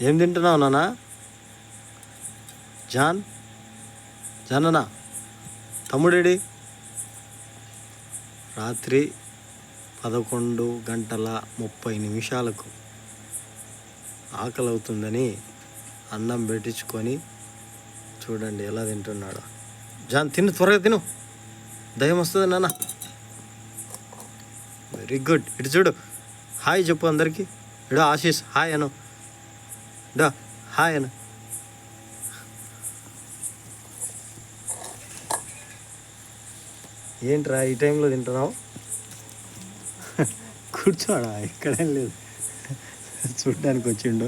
ఏం తింటున్నావు నాన్న? జాన్ జాననా తమ్ముడేడి? రాత్రి 11:30 ఆకలి అవుతుందని అన్నం పెట్టించుకొని చూడండి ఎలా తింటున్నాడు. జాన్ తిను, త్వరగా తిను, దయ్యం వస్తుంది నాన్న. Very good. ఇటు చూడు, హాయ్ చెప్పు అందరికీ. ఇడు ఆశీష్ హాయ్ అను, డా హాయ్ అను. ఏంట్రా ఈ టైంలో తింటున్నావు? కూర్చోడా, ఇక్కడేం లేదు, చూడ్డానికి వచ్చిండు.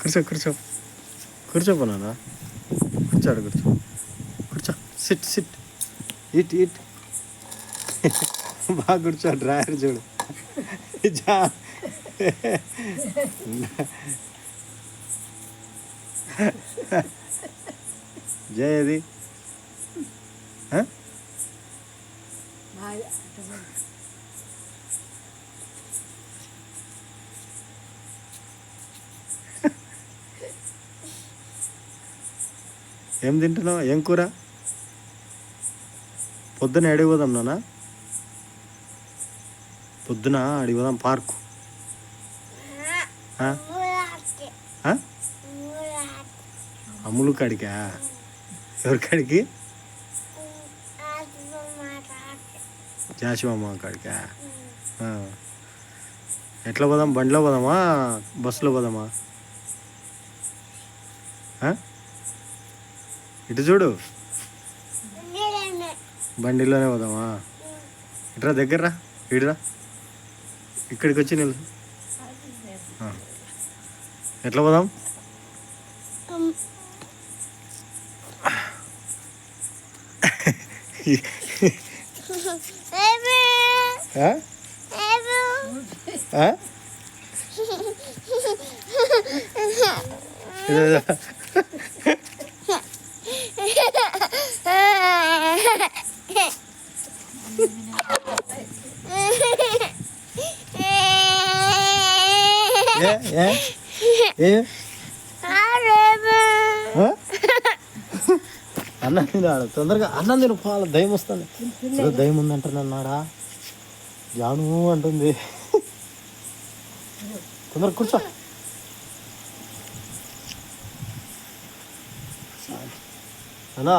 కూర్చో కూర్చో కూర్చోపోనా, కూర్చోడు, కూర్చో, సిట్ సిట్, ఇట్ ఇట్. బాగా కూర్చో, డ్రాయర్ చూడు. జా జయది ఏం తింటున్నావు? ఏం కూర? పొద్దున అడిగి పోదాం నాన్న, పొద్దున అడిగి పోదాం పార్కు. అమ్ములు కాడికా? ఎవరి కాడికి? జాషిమమ్మ కాడికా? ఎట్లా పోదాం? బండిలో పోదామా బస్సులో పోదామా? ఇటు చూడు, బండిలోనే పోదామా? ఇట్రా దగ్గర, ఇటురా, ఇక్కడికి వచ్చి నిల్లు. ఎట్లా పోదాం? అన్నం తినాడు తొందరగా, అన్నం తిను, పాల దయ్యం వస్తుంది. దయ్యం ఉందంటున్నాడా? జాను అంటుంది. తొందరగా కూర్చో. అన్నా